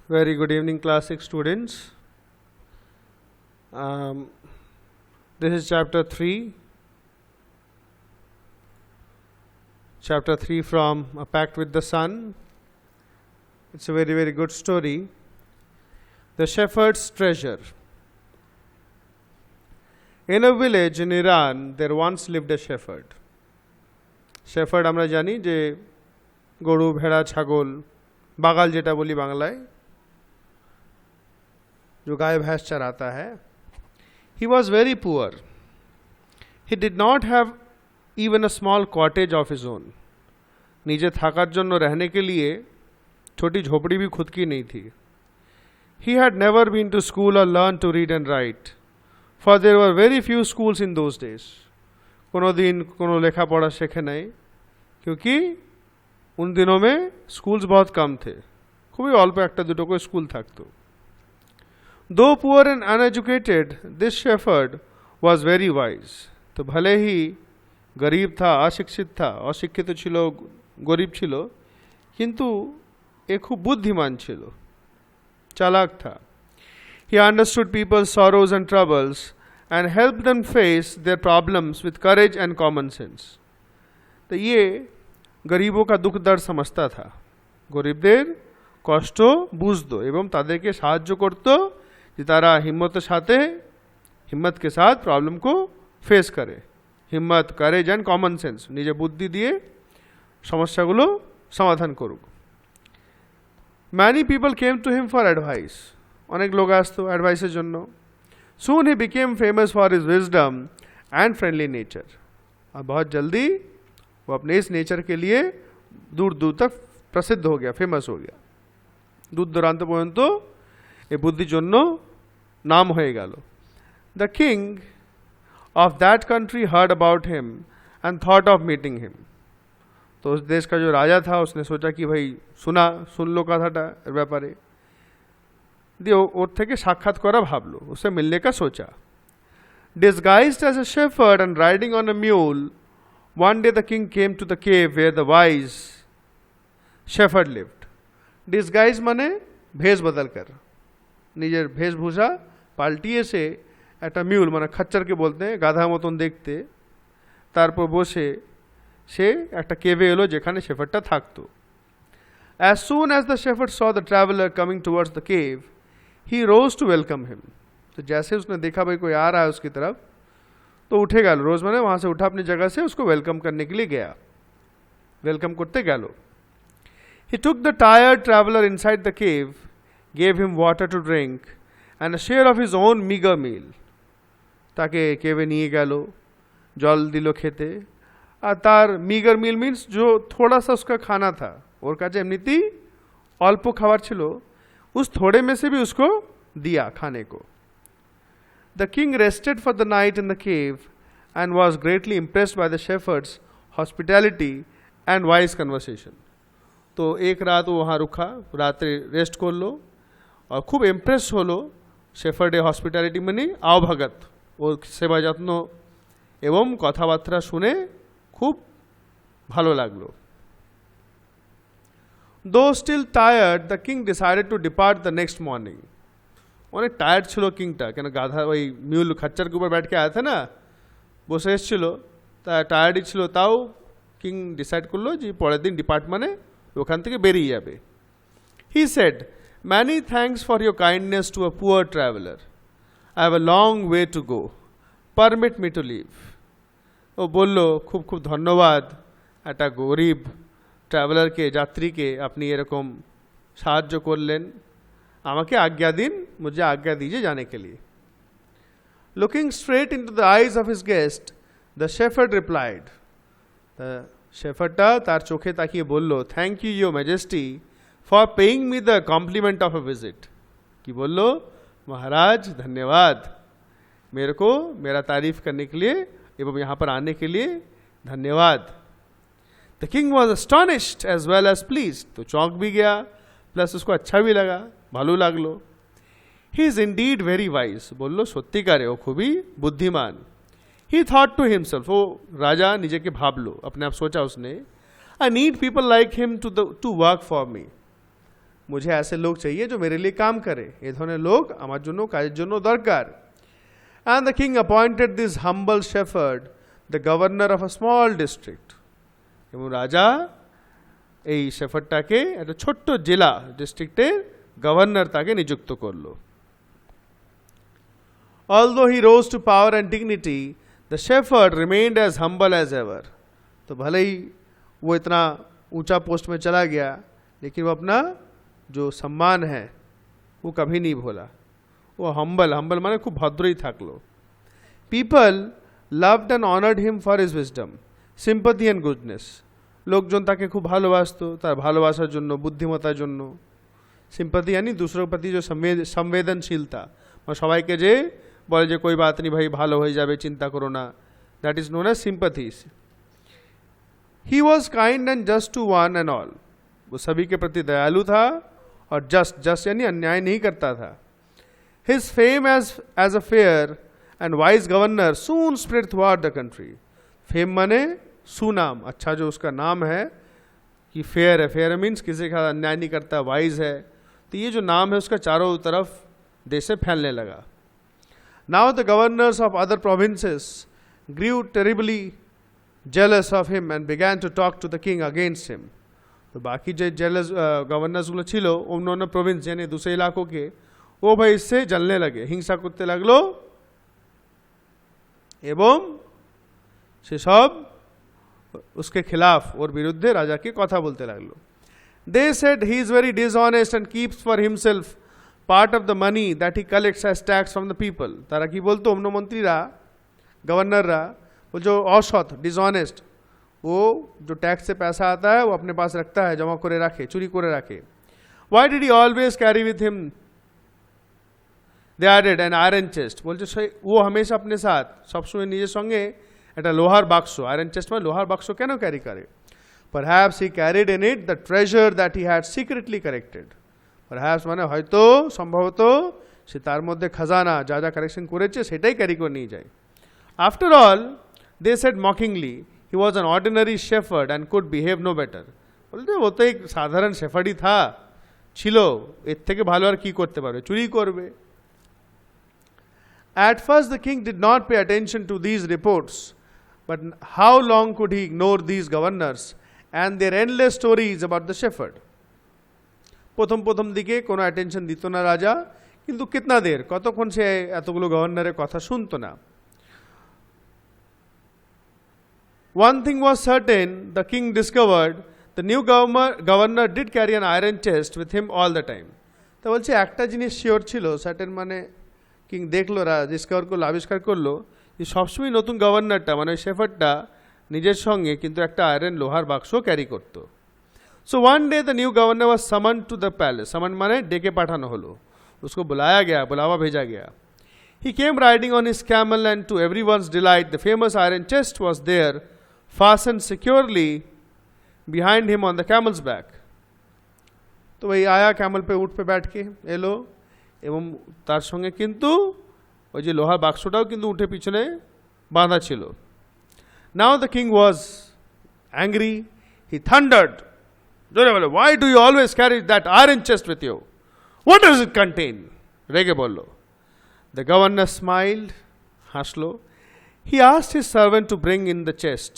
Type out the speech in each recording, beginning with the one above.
Very good evening, class 6 students. This is chapter 3. Chapter 3 from A Pact with the Sun. It's a very, very good story. The Shepherd's Treasure. In a village in Iran, there once lived a shepherd. Shepherd আমরা জানি যে গরু ভেড়া ছাগল বাগাল যেটা বলি বাংলায় जो गाय भैंस चराता है. He was very poor. He did not have even a small cottage of his own. नीचे थाकार जन्नो रहने के लिए छोटी झोपड़ी भी खुद की नहीं थी. He had never been to school or learned to read and write, for there were very few schools in those days. कोनो दिन कोनो लेखा पढ़ा सीखे नहीं, क्योंकि उन दिनों में स्कूल्स बहुत कम थे. खूबी अल्प एक दुटो को स्कूल থাকতো. Though poor and uneducated, this shepherd was very wise. तो भले ही गरीब था, अशिक्षित था, अशिक्षित छिलो, गरीब छिलो, किंतु एक खूब बुद्धिमान छिलो, चालाक था. He understood people's sorrows and troubles and helped them face their problems with courage and common sense. तो ये गरीबों का दुख दर्द समझता था. गरीबদের কষ্ট বুঝতো এবং তাদেরকে সাহায্য করতো যে তারা হিম্মত के साथ प्रॉब्लम को फेस करे. हिम्मत, करेज एंड कॉमन सेंस, নিজে বুদ্ধি দিয়ে সমস্যাগুলো সমাধান করুক. Many people came to him for advice. অনেক লোক আসতো অ্যাডভাইসের জন্য. Soon he became famous for his wisdom and friendly nature. और बहुत जल्दी वो अपने इस नेचर के लिए दूर दूर तक प्रसिद्ध हो गया, फेमस हो गया. दूर दूरांत পর্যন্ত এই বুদ্ধির জন্য नाम হয়ে গেল. The king of that country heard about him and thought of meeting him. तो उस देश का जो राजा था उसने सोचा कि भाई सुन लो कथाटा এর ব্যাপারে, দিয়ে ওর থেকে সাক্ষাৎ করা ভাবলো, उससे मिलने का सोचा. Disguised as a shepherd and riding on a mule, one day the king came to the cave where the wise shepherd lived. Disguise माने भेष बदल कर, নিজের भेषभूषा পাল্টিয়ে সে একটা মিউল মানে খচ্চরকে বলতে গাধা মতন দেখতে, তারপর বসে সে একটা কেভে এলো যেখানে শেফার্ডটা থাকতো. As soon as the shepherd saw the traveler coming towards the cave, he rose to welcome him. तो जैसे उसने देखा भाई कोई आ रहा है उसकी तरफ, तो उठे गया. रोज मैंने वहां से उठा अपनी जगह से उसको वेलकम करने के लिए गया, वेलकम करते गया. He took the tired traveler inside the cave, gave him water to drink and a share of his own meager meal. ताके केवे निये गया, जल दिलो खेते, और तार meager meal means जो थोड़ा सा उसका खाना था, और काचे एमनीति अल्पो खावार छिलो, उस थोड़े में से भी उसको दिया खाने को. The king rested for the night in the cave and was greatly impressed by the shepherd's hospitality and wise conversation. तो एक रात वो वहाँ रुका, रात्रि रेस्ट कर लो और खूब इम्प्रेस हो लो शेफार्डे हॉस्पिटैलिटी में नहीं आवभगत और सेवा যত্ন एवं কথাবার্তা শুনে खूब ভালো লাগলো. Though still tired, the king decided to depart the next morning. অনেক টায়ার্ড ছিল কিংটা, কেন গাধা ওই মিউল খচ্চর के ऊपर बैठ के आया था ना, বসে এসেছিল, তা টায়ার্ডই ছিল, তাও কিং ডিসাইড করলো যে পরের দিন ডিপার্ট মানে ওখান থেকে বেরিয়ে যাবে. He said, "Many thanks for your kindness to a poor traveler. I have a long way to go. Permit me to leave." ও বললো খুব খুব ধন্যবাদ একটা গরিব ট্রাভেলারকে, যাত্রীকে আপনি এরকম সাহায্য করলেন, আমাকে আজ্ঞা দিন, मुझे आज्ञा दीजिए जाने के लिए. Looking straight into the eyes of his guest, the shepherd replied. শেফার্ডটা তার চোখে তাকিয়ে বলল, thank you your majesty for paying me the compliment of a visit. कि बोलो महाराज धन्यवाद मेरे को मेरा तारीफ करने के लिए एवं यहाँ पर आने के लिए धन्यवाद. The king was astonished as well as pleased. तो चौंक भी गया प्लस उसको अच्छा भी लगा, भालो लागलो. He is Indeed very wise. बोलो सत्यिकारे ओ खूबी बुद्धिमान. He thought to himself, वो राजा निजे के भाव लो, अपने आप सोचा उसने, I need people like him to work for me. मुझे ऐसे लोग चाहिए जो मेरे लिए काम करे, ए धरনের লোক আমার জন্য কাজের জন্য দরকার। And the king appointed this humble shepherd the governor of a small district. এবং রাজা এই শেফার্ডটাকে একটা ছোট্ট জেলা ডিস্ট্রিক্টের গভর্নর তাকে নিযুক্ত করলো। Although he rose to power and dignity, the shepherd remained as humble as ever. तो भले ही वो इतना ऊंचा पोस्ट में चला गया, लेकिन वो अपना जो सम्मान है वो कभी नहीं भूला। वो हम्बल माने खूब भद्रई থাকলো। People loved and honored him for his wisdom, sympathy and goodness. লোকজন তাকে খুব ভালোবাসতো তার ভালোবাসার জন্য, বুদ্ধিমত্তার জন্য। সিম্পাথি यानी दूसरों के प्रति जो संवेदनशीलता, মানে সবাইকে যে বলে যে कोई बात नहीं भाई, ভালো হয়ে যাবে, চিন্তা করো না, that is known as sympathy. He was kind and just to one and all. वो सभी के प्रति दयालु था और जस्ट यानी अन्याय नहीं करता था। His fame as a fair and wise governor soon spread throughout the country. Fame माने सुनाम, अच्छा जो उसका नाम है कि फेयर है, फेयर मीन्स किसी का अन्याय नहीं करता, वाइज है, तो ये जो नाम है उसका चारों तरफ देश से फैलने लगा। Now the governors of other provinces grew terribly jealous of him and began to talk to the king against him. तो बाकी जो जेलस गवर्नर्स गुलो छिलो उन्होंने प्रोविंस यानी दूसरे इलाकों के, वो भाई इससे जलने लगे, हिंसा करते लगलो एवं से सब उसके खिलाफ और विरुद्ध राजा की कथा बोलते लगलो। They said he is very dishonest and keeps for himself part of the money that he collects as tax from the people. तारा की बोलतो उन्नो मंत्री रा, गवर्नर रा, वो जो असत डिसऑनेस्ट, वो जो टैक्स से पैसा आता है वो अपने पास रखता है, जमा करे रखे, चुरी करे रखे। Why did he always carry with him? They added an iron chest. बोलते वो हमेशा अपने साथ सब समय निजे संगे একটা লোহার বাক্স, আয়রন চেস্ট মানে লোহার বাক্স কেন ক্যারি করে? Perhaps he carried in it the treasure that he had secretly collected. Perhaps মানে হয়তো সম্ভবত সে তার মধ্যে খাজানা যা যা কালেকশন করেছে সেটাই ক্যারি করে নিয়ে যায়। After all, they said mockingly, he was an ordinary shepherd and could behave no better. বলতে ও তো এক সাধারণ শেফার্ডই ছিল, এর থেকে ভালো আর কি করতে পারবে, চুরি করবে। At first the king did not pay attention to these reports, but how long could he ignore these governors and their endless stories about the shepherd? প্রথম দিকে কোনো অ্যাটেনশন দিত না রাজা, কিন্তু কিতনা দের, কতক্ষণ সে এতগুলো গভর্নরের কথা শুনতো না। One thing was certain, the king discovered the new governor did carry an iron chest with him all the time. তো বলছে একটা জিনিস শিওর ছিল, সার্টেন মানে কিং দেখলো, ডিসকভার করলো, আবিষ্কার করলো যে সবসময় নতুন গভর্নরটা মানে শেফার্ডটা নিজের সঙ্গে কিন্তু একটা আয়রন লোহার বাক্স ক্যারি করতো। So one day the new governor was summoned to the palace, সামান মানে ডেকে পাঠানো হলো, उसको बुलाया गया, बुलावा भेजा गया। He came riding on his camel and to everyone's delight the famous iron chest was there, fastened securely behind him on the camel's back. तो वही आया कैमल पे, ऊँट पे बैठ के एलो, এবং তার সঙ্গে কিন্তু ওই যে লোহার বাক্সটাও কিন্তু উঠে পিছনে বাঁধা ছিল। Now the king was angry. He thundered, why do you always carry that iron chest with you? What does it contain? রেগে বলল। The governor smiled, হাসলো। He asked his servant to bring in the chest.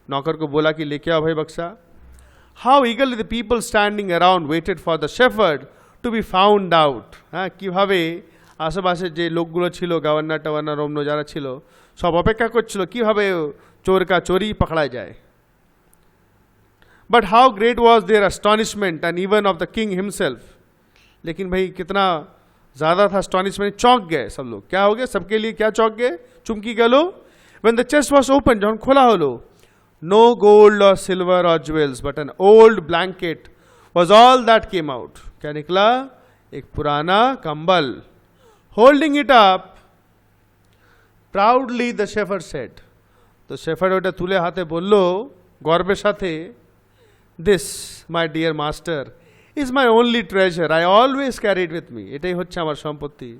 नौकर को बोला कि लेके आओ भाई बक्सा। How eagerly the people standing around waited for the shepherd to be found out. হ্যাঁ, কীভাবে আশেপাশে যে লোকগুলো ছিল, গভর্নর টগর্নর অন্য যারা ছিল সব অপেক্ষা করছিল কীভাবে চোর কা চোরি পকড়া যায়। But how great was their astonishment and even of the king himself. लेकिन भाई कितना ज़्यादा था astonishment, चौंक गए सब लोग। क्या हो गया सबके लिए, क्या चौंक गए, चुमकी गलो। When the chest was opened, যখন খোলা হলো, no gold or silver or jewels but an old blanket was all that came out. क्या निकला, एक पुराना कंबल। Holding it up proudly the shepherd said, तो shepherd ওটা তুলে হাতে বলল গর্বের সাথে, this my dear master is my only treasure, I always carry it with me. এটাই হচ্ছে আমার সম্পত্তি,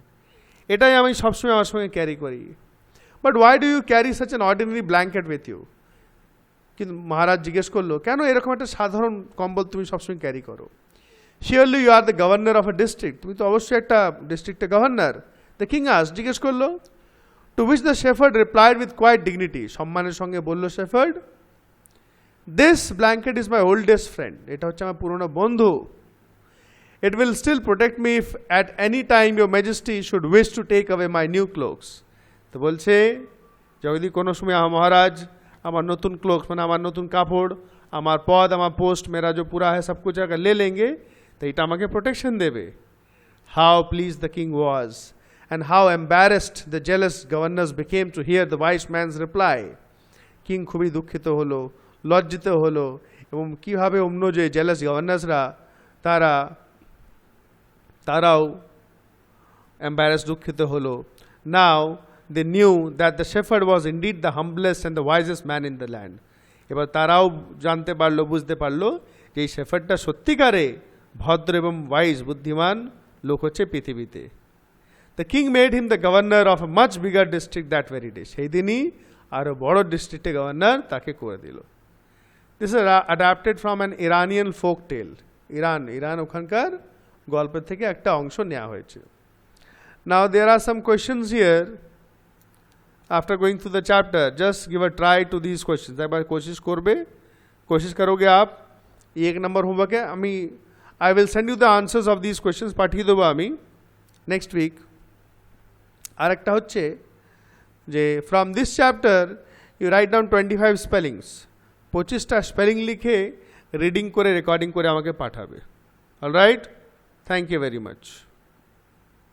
এটাই আমি সবসময় আমার সঙ্গে ক্যারি করি। But why do you carry such an ordinary blanket with you? কিন্তু মহারাজ জিজ্ঞেস করলো কেন এরকম একটা সাধারণ কম্বল তুমি সবসময় ক্যারি করো? Surely you are the governor of a district, তুমি তো অবশ্যই একটা ডিস্ট্রিক্টের গভর্নর। দ্য কিং আস, জিজ্ঞেস করলো। To which the shepherd replied with quiet dignity, সম্মানের সঙ্গে বলল shepherd, this blanket is my oldest friend, এটা হচ্ছে আমার পুরনো বন্ধু। It will still protect me if at any time your majesty should wish to take away my new cloaks. তো বলছে যদি কোনো সময় মহারাজ আমার নতুন ক্লোকস মানে আমার নতুন কাপড়, আমার পদ, আমার পোস্ট, মেরা जो पूरा है सब कुछ अगर ले लेंगे तो এটা আমাকে প্রোটেকশন দেবে। How pleased the king was and how embarrassed the jealous governors became to hear the wise man's reply. King খুবই দুঃখিত হলো, লজ্জিত হলো, এবং কীভাবে অন্য যে জেলাস গভর্নর্সরা তারাও এম্বারেস দুঃখিত হলো। Now they knew that the shepherd was indeed the humblest and the wisest man in the land. এবার তারাও জানতে পারলো, বুঝতে পারলো যে এই শেফার্ডটা সত্যিকারে ভদ্র এবং ওয়াইজ বুদ্ধিমান লোক হচ্ছে পৃথিবীতে। The king made him the governor of a much bigger district that very day, সেই দিনই আরও বড় ডিস্ট্রিক্টের গভর্নর তাকে করে দিল। This is adapted from an Iranian folk tale. Iran ওখানকার গল্পের থেকে একটা অংশ নেওয়া হয়েছে। Now there are some questions here after going through the chapter. Just give a try to these question, एक बार कोशिश करोगे आप। एक नंबर होमवर्क है, आई will send you the answers of these question, पाठिए देबो आमी नेक्स्ट वीक। और एक होच्छे जे from this chapter you write down 25 spellings, 25टा स्पेलिंग लिखे रीडिंग करे रेकर्डिंग करे आमाके पाठाबे। Alright, thank you very much.